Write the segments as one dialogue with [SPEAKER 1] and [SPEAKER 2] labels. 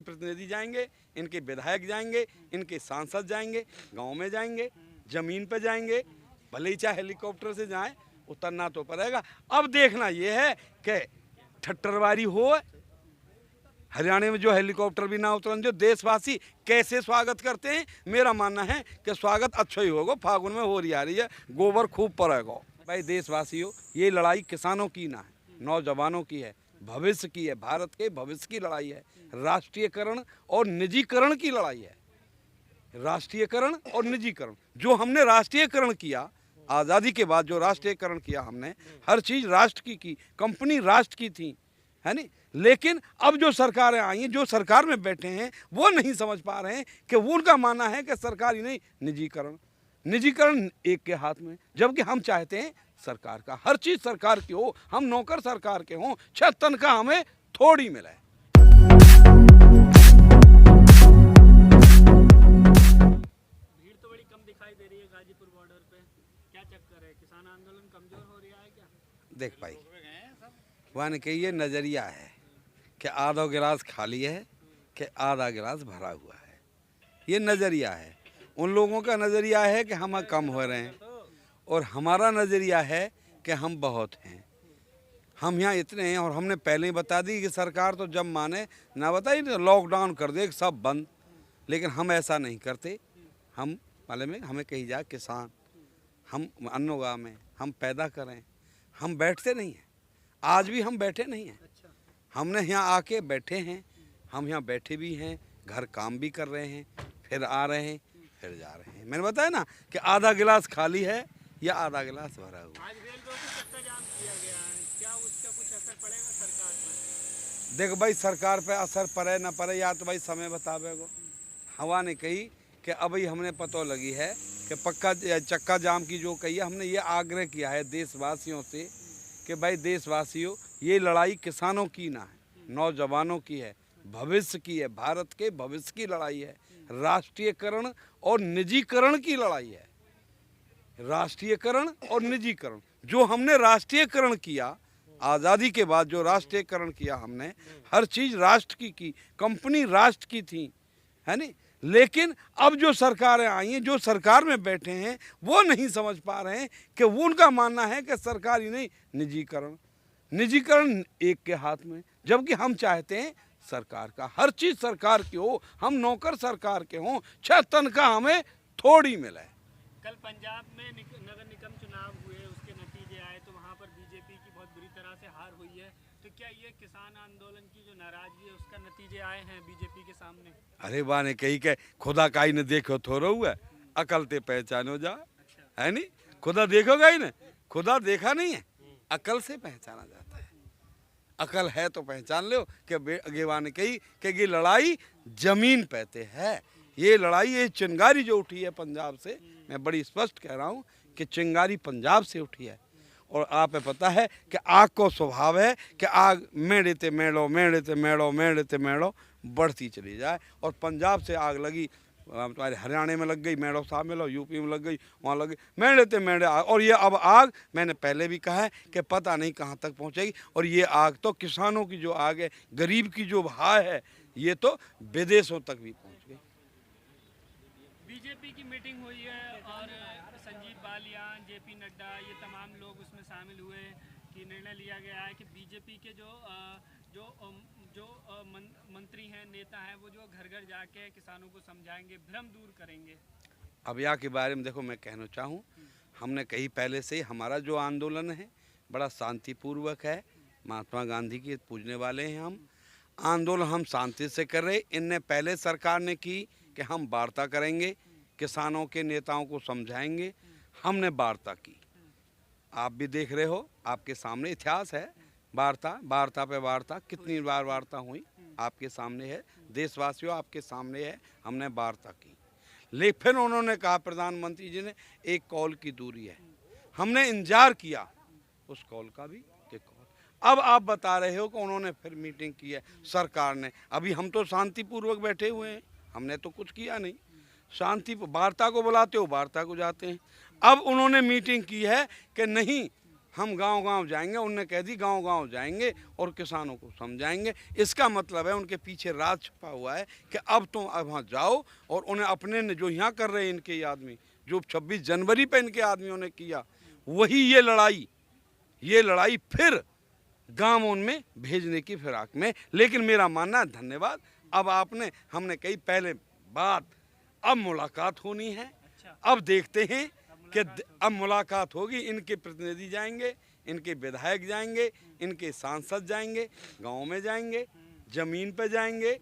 [SPEAKER 1] प्रतिनिधि जाएंगे, इनके विधायक जाएंगे, इनके सांसद जाएंगे, गांव में जाएंगे, जमीन पे जाएंगे, भले ही चाहे हेलीकॉप्टर से जाएं, उतरना तो पड़ेगा। अब देखना ये है कि ठट्टरबारी हो, हरियाणा में जो हेलीकॉप्टर भी ना उतरन, जो देशवासी कैसे स्वागत करते हैं। मेरा मानना है कि स्वागत अच्छा ही होगा। फागुन में हो रही आ रही है, गोबर खूब पड़ेगा। भाई देशवासियों, ये लड़ाई किसानों की ना है, नौजवानों की है, भविष्य की है, भारत के भविष्य की लड़ाई है। राष्ट्रीयकरण और निजीकरण की लड़ाई है। राष्ट्रीयकरण और निजीकरण, जो हमने राष्ट्रीयकरण किया आज़ादी के बाद, जो राष्ट्रीयकरण किया हमने, हर चीज़ राष्ट्र की कंपनी राष्ट्र की थी, है नहीं। लेकिन अब जो सरकारें आई हैं, जो सरकार में बैठे हैं, वो नहीं समझ पा रहे हैं कि वो, उनका मानना है कि सरकारी नहीं, निजीकरण। निजीकरण एक के हाथ में, जबकि हम चाहते हैं सरकार का, हर चीज़ सरकार की हो, हम नौकर सरकार के हों, छह तनख्वाह हमें थोड़ी मिले।
[SPEAKER 2] भीड़ तो बड़ी कम दिखाई दे रही है गाजीपुर बॉर्डर पे, क्या चक्कर है? किसान आंदोलन कमजोर हो रहा है क्या?
[SPEAKER 1] देख भाई, वहाँ के ये नज़रिया है कि आधा गिलास खाली है कि आधा गिलास भरा हुआ है। ये नज़रिया है। उन लोगों का नज़रिया है कि हम कम हो रहे हैं, और हमारा नज़रिया है कि हम बहुत हैं, हम यहाँ इतने हैं। और हमने पहले ही बता दी कि सरकार तो जब माने ना बताई, लॉकडाउन कर दे सब बंद। लेकिन हम ऐसा नहीं करते। हम मालूम है, हमें कही जाए किसान, हम अन्न उगाएं, हम पैदा करें, हम बैठते नहीं हैं। आज भी हम बैठे नहीं हैं। हमने यहाँ आके बैठे हैं, हम यहाँ बैठे भी हैं, घर काम भी कर रहे हैं, फिर आ रहे हैं, फिर जा रहे हैं। मैंने बताया ना कि आधा गिलास खाली है या आधा गिलास भरा हुआ।
[SPEAKER 2] आज रेल रोको चक्का जाम किया गया है, क्या उसका कुछ असर पड़ेगा सरकार पर?
[SPEAKER 1] देख भाई, सरकार पे असर पड़े ना पड़े या तो भाई समय बतावेगो। हवा ने कही कि अभी हमने पता लगी है कि पक्का चक्का जाम की जो कही है, हमने ये आग्रह किया है देशवासियों से कि भाई देशवासियों, ये लड़ाई किसानों की ना है, नौजवानों की है, भविष्य की है, भारत के भविष्य की लड़ाई है। राष्ट्रीयकरण और निजीकरण की लड़ाई है। राष्ट्रीयकरण और निजीकरण, जो हमने राष्ट्रीयकरण किया आज़ादी के बाद, जो राष्ट्रीयकरण किया हमने, हर चीज़ राष्ट्र की कंपनी राष्ट्र की थी, है नहीं। लेकिन अब जो सरकारें आई हैं, जो सरकार में बैठे हैं, वो नहीं समझ पा रहे हैं कि वो, उनका मानना है कि सरकारी नहीं, निजीकरण। निजीकरण एक के हाथ में, जबकि हम चाहते हैं सरकार का, हर चीज़ सरकार की हो, हम नौकर सरकार के हों, छह तनख्वाह हमें थोड़ी मिले।
[SPEAKER 2] कल पंजाब में नगर निगम चुनाव हुए, उसके नतीजे आए तो वहाँ पर बीजेपी की बहुत बुरी तरह से हार हुई है। तो क्या ये किसान आंदोलन की जो नाराजगी है, उसका नतीजे आए हैं बीजेपी के सामने?
[SPEAKER 1] अरे वाह ने कही के खुदा काई ने देखो थोड़ा हुआ, अकल ते पहचानो जा, है नहीं। खुदा देखोगा ही ना, खुदा देखा नहीं है, अकल से पहचाना जाता है। अकल है तो पहचान लो कि अगेवा ने कही कि ये लड़ाई जमीन पे है। ये लड़ाई, ये चिंगारी जो उठी है पंजाब से, मैं बड़ी स्पष्ट कह रहा हूँ कि चिंगारी पंजाब से उठी है। और आप पता है कि आग को स्वभाव है कि आग मेड़ते मेड़ो मेड़ते मेड़ो मेड़ते मेड़ो बढ़ती चली जाए। और पंजाब से आग लगी, तुम्हारे हरियाणा में लग गई, मेड़ो साहब में लो, यूपी में लग गई, वहाँ लग गई, मेड़ते मेड़े आग। और ये अब आग, मैंने पहले भी कहा है कि पता नहीं कहाँ तक पहुँचेगी। और ये आग तो किसानों की जो आग है, गरीब की जो भाव है, ये तो विदेशों तक भी पहुँच गई।
[SPEAKER 2] बीजेपी की मीटिंग हुई है और संजीव बालियान, जेपी नड्डा, ये तमाम लोग उसमें शामिल हुए कि निर्णय लिया गया है कि बीजेपी के जो मंत्री हैं, नेता हैं, वो जो घर घर जाके किसानों को समझाएंगे, भ्रम दूर करेंगे।
[SPEAKER 1] अब यहाँ के बारे में देखो, मैं कहना चाहूँ, हमने कही पहले से ही, हमारा जो आंदोलन है बड़ा शांतिपूर्वक है। महात्मा गांधी के पूजने वाले हैं हम। आंदोलन हम शांति से कर रहे। इनने पहले सरकार ने की कि हम वार्ता करेंगे, किसानों के नेताओं को समझाएंगे। हमने वार्ता की, आप भी देख रहे हो, आपके सामने इतिहास है। वार्ता पे वार्ता, कितनी बार वार्ता हुई आपके सामने है, देशवासियों आपके सामने है। हमने वार्ता की, लेकिन फिर उन्होंने कहा, प्रधानमंत्री जी ने, एक कॉल की दूरी है। हमने इंतजार किया उस कॉल का भी कि कॉल। अब आप बता रहे हो कि उन्होंने फिर मीटिंग की है सरकार ने। अभी हम तो शांतिपूर्वक बैठे हुए हैं, हमने तो कुछ किया नहीं। शांति वार्ता को बुलाते हो, वार्ता को जाते हैं। अब उन्होंने मीटिंग की है कि नहीं, हम गांव-गांव जाएंगे। उनने कह दी गांव-गांव जाएंगे और किसानों को समझाएंगे। इसका मतलब है उनके पीछे राज छुपा हुआ है कि अब तुम अब वहाँ जाओ और उन्हें अपने ने जो यहाँ कर रहे हैं इनके आदमी, जो 26 जनवरी पे इनके आदमियों ने किया, वही ये लड़ाई फिर गाँव उनमें भेजने की फिराक में। लेकिन मेरा मानना है, धन्यवाद, अब हमने कही पहले बात, अब मुलाकात होनी है। अब देखते हैं कि अब मुलाकात होगी। इनके प्रतिनिधि जाएंगे, इनके विधायक जाएंगे, इनके सांसद जाएंगे, गांव में जाएंगे, जमीन पे जाएंगे,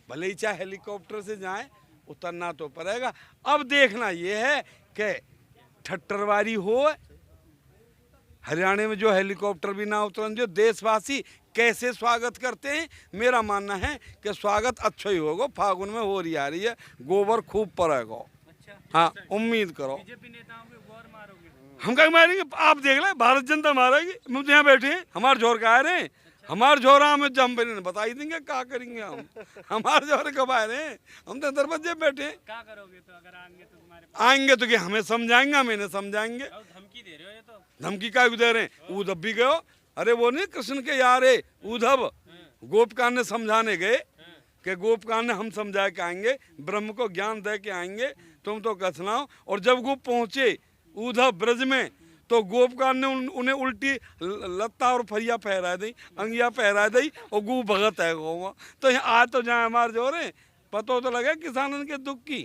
[SPEAKER 1] भले ही चाहे हेलीकॉप्टर से जाएं, उतरना तो पड़ेगा। अब देखना ये है कि ठट्टरवारी हो, हरियाणा में जो हेलीकॉप्टर भी ना उतरन, जो देशवासी कैसे स्वागत करते हैं। मेरा मानना है कि स्वागत अच्छा ही होगा। फागुन में हो रही आ रही है, गोबर खूब पड़ेगा। हाँ, उम्मीद करो।
[SPEAKER 2] बीजेपी नेताओं को गोर मारोगे?
[SPEAKER 1] हम क्या मारेंगे? आप देख ले, भारत जनता मारेगी। हम तो यहाँ बैठे हैं, हमारे जोर का आ रहे हैं, हमारे जोर हमें जम पे बता ही देंगे क्या करेंगे हम। हमारे जोर कब आ रहे हैं, हम तो दरवाजे बैठे हैं।
[SPEAKER 2] क्या करोगे तो अगर आएंगे तो तुम्हारे पास?
[SPEAKER 1] आएंगे तो क्या हमें समझाएंगे, हम इन्हें समझाएंगे।
[SPEAKER 2] धमकी दे रहे हो? ये तो
[SPEAKER 1] धमकी क्या दे रहे हैं? उद्धव भी गयो, अरे वो नहीं कृष्ण के यार है उद्धव, गोपकान ने समझाने गए कि गोपकान ने हम समझा के आएंगे, ब्रह्म को ज्ञान दे के आएंगे, तुम तो कसनाओ। और जब गोप पहुंचे उद्धव ब्रज में, तो गोपकान ने उन्हें उल्टी लत्ता और फरिया पहरा दी, अंगिया पहरा दी, और गू भगत है गो। तो आज तो जहाँ हमारे जो रहे पता तो लगे किसानों के दुख की।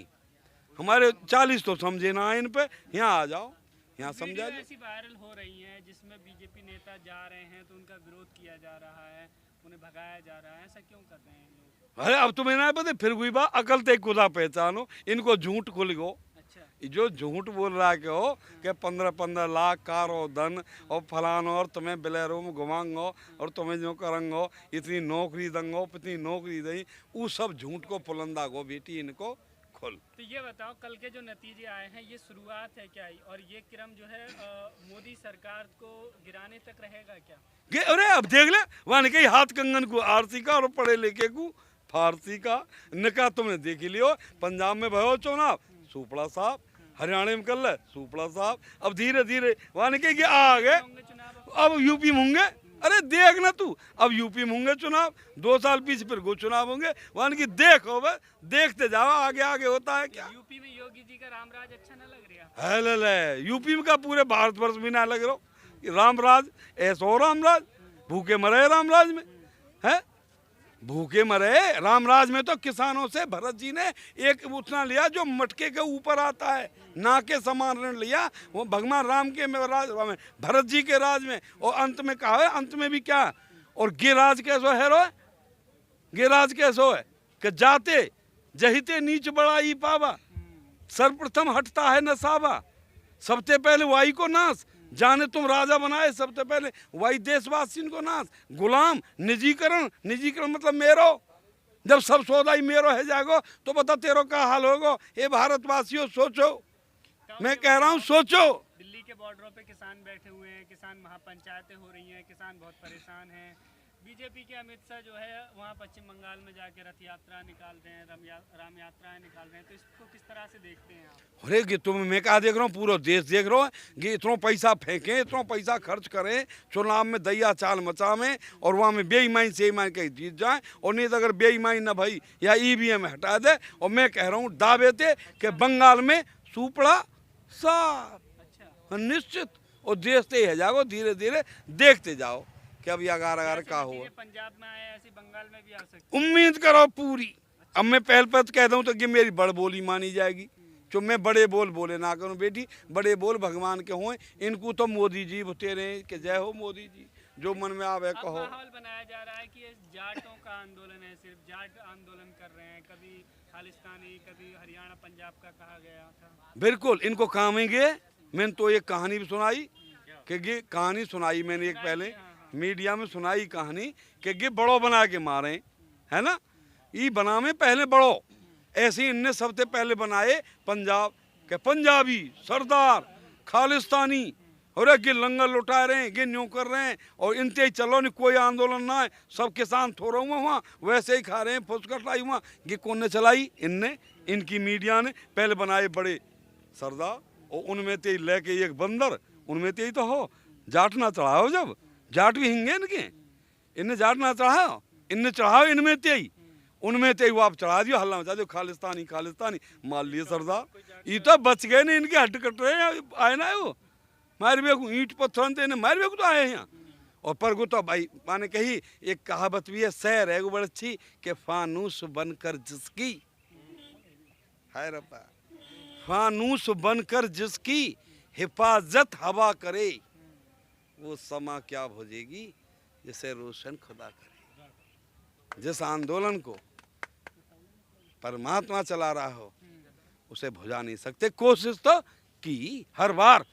[SPEAKER 1] हमारे 40 तो समझे ना इन पे, यहाँ आ जाओ, यहाँ समझा
[SPEAKER 2] वीडियो ऐसी वायरल हो रही है जिसमें बीजेपी नेता जा रहे हैं तो उनका विरोध किया जा रहा है, उन्हें भगाया जा रहा है। ऐसा क्यों कर रहे हैं लोग?
[SPEAKER 1] अरे अब तुम्हें ना पता, फिर कोई बात अकल ते खुदा पहचानो, इनको झूठ खुल गो।
[SPEAKER 2] अच्छा,
[SPEAKER 1] जो झूठ बोल रहा है कि हो कि 15-15 लाख कार और धन और फलान और तुम्हें बिलेरो में घुमाऊंगो और तुम्हें जो करूँगो, इतनी नौकरी दूंगो, इतनी नौकरी दी, वो सब झूठ को पुलंदा गो बेटी, इनको खोल।
[SPEAKER 2] तो ये बताओ, कल के जो नतीजे आए हैं ये शुरुआत है क्या, और ये क्रम जो है मोदी सरकार को गिराने तक रहेगा क्या?
[SPEAKER 1] अरे अब देख ले, वहाँ ने कही हाथ कंगन को आरसी का और पढ़े लिखे को फारसी का निकाह तुमने देख लियो। पंजाब में भयो चुनाव, सुपड़ा साहब, हरियाणा में कर ले सुपड़ा साहब। अब धीरे धीरे वहाँ ने कही आ गए, अब यूपी में होंगे। अरे देख ना तू, अब यूपी में होंगे चुनाव, 2 साल पीछे फिर गो चुनाव होंगे। वहाँ की देखो बे, देखते जाओ आगे आगे होता है क्या।
[SPEAKER 2] यूपी में योगी जी का रामराज अच्छा ना लग रहा
[SPEAKER 1] है? ले यूपी में का पूरे भारतवर्ष में ना लग रहा रामराज, ऐसो रामराज, भूखे मरे रामराज में है, भूखे मरे रामराज में। तो किसानों से भरत जी ने एक उतना लिया जो मटके के ऊपर आता है, ना के समान ऋण लिया, वो भगवान राम के राज में, भरत जी के राज में। और अंत में कहा है, अंत में भी क्या, और गिराज कैसो है रो, गिराज कैसो है कि जाते जहिते नीच बड़ाई पावा, सर्वप्रथम हटता है नसावा। सबसे पहले वाई को नाश, जाने तुम राजा बनाए, सबसे पहले वही देशवासी को नाश। गुलाम, निजीकरण, निजीकरण मतलब मेरो, जब सब सौदा ही मेरो है जागो तो बता तेरो का हाल होगा। ये भारतवासियों सोचो, मैं कह रहा हूँ सोचो।
[SPEAKER 2] दिल्ली के बॉर्डरों पे किसान बैठे हुए हैं, किसान महापंचायतें हो रही हैं, किसान बहुत परेशान हैं। बीजेपी के अमित शाह जो है वहाँ पश्चिम बंगाल में जाके रथ यात्रा निकाल रहे हैं, राम यात्राएं निकाल रहे हैं, तो इसको किस तरह से देखते हैं आप?
[SPEAKER 1] अरे कि तुम, मैं क्या देख रहा हूँ, पूरा देश देख रहा हूँ कि इतना पैसा फेंकें, इतना पैसा खर्च करें, चुनाव में दैया चाल मचावें और वहाँ में बेईमानी से ईमान कहीं जीत जाए। और नहीं तो अगर बेईमानी न भाई या EVM हटा दे। और मैं कह रहा हूँ दावे थे कि बंगाल में सुपड़ा साफ, निश्चित, और देखते ही जाओ, धीरे धीरे देखते जाओ कि अब अगार का हुआ।
[SPEAKER 2] पंजाब में आए, ऐसी बंगाल में भी आ सकते,
[SPEAKER 1] उम्मीद करो पूरी। अब मैं पहल पर कह दूं तो कि मेरी बड़ बोली मानी जाएगी, जो मैं बड़े बोल बोले ना करूं बेटी, बड़े बोल भगवान के हों। इनको तो मोदी जी तेरे कि जय हो मोदी जी, जो मन में आवे कहो।
[SPEAKER 2] माहौल बनाया जा रहा है कि ये जाटों का आंदोलन है, सिर्फ जाट आंदोलन कर रहे हैं, कभी खालिस्तानी, कभी हरियाणा पंजाब का कहा गया था।
[SPEAKER 1] बिल्कुल, इनको काम ही गए। मैंने तो एक कहानी भी सुनाई कि कहानी सुनाई मैंने एक पहले मीडिया में सुनाई कहानी कि बड़ो बना के मारे, है ना, ये बना में पहले बड़ो, ऐसे ही इनने सबसे पहले बनाए पंजाब के पंजाबी सरदार खालिस्तानी, और गे लंगर लुटा रहे हैं, गे न्यू कर रहे हैं, और इनते ही चलो नहीं, कोई आंदोलन ना है, सब किसान थोड़ा हुआ वहाँ वैसे ही खा रहे हैं, फुसकटाई हुआ। ये कौन ने चलाई? इनने, इनकी मीडिया ने पहले बनाए बड़े सरदार, और उनमें ते लेके एक बंदर, उनमें ते ही तो हो जाट ना चढ़ाओ, जब जाट भी हिंगे इनके, इन्हें जाट ना चढ़ाओ, इन्हें चढ़ाओ इनमें तेई, उनमें तेई वो आप चढ़ा दियो, हल्ला मचा दियो, खालिस्तानी खालिस्तानी मार लिए सरदार। ये तो बच गए नहीं, इनके हट कट रहे आए ना, वो मार बेकू ईंट पत्थर से इन्हें मार बेकू तो आए यहाँ। और पर को तो भाई माने कही एक कहावत भी है, शहर है वो बड़ी अच्छी कि फानूस बनकर जिसकी है रब्बा, फानूस बनकर जिसकी हिफाजत हवा करे, वो समा क्या भोजेगी जिसे रोशन खुदा करे। जिस आंदोलन को परमात्मा चला रहा हो उसे भुजा नहीं सकते। कोशिश तो की हर बार,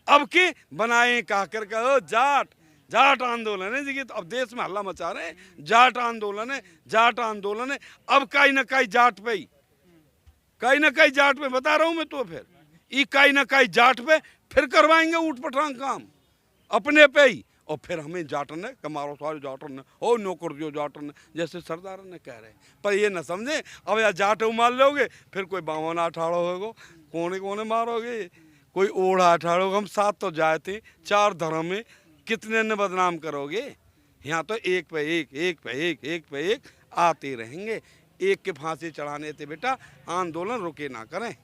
[SPEAKER 1] अब के बनाए कहा कर कहो जाट जाट आंदोलन है जी, तो अब देश में हल्ला मचा रहे हैं, जाट आंदोलन है, जाट आंदोलन है। अब कहीं ना कहीं जाट पे ही, कहीं ना कहीं जाट पे बता रहा हूं मैं, तो फिर ये कहीं ना कहीं जाट पे फिर करवाएंगे ऊट पटांग काम अपने पे ही। और फिर हमें जाटन ने कमारो सारे जाटन ने हो नौकर दियो जाटन ने, जैसे सरदार ने कह रहे। पर ये न समझे अब यार जाट मार लोगे फिर कोई बावन अठाड़ो होगो, कोने कोने मारोगे, कोई ओढ़ा अठाड़ो। हम साथ तो जाए थे, 4 धर्म में कितने ने बदनाम करोगे। यहाँ तो एक पे एक, एक पे एक, एक पे एक आते रहेंगे। एक के फांसी चढ़ाने थे बेटा, आंदोलन रुके ना करें।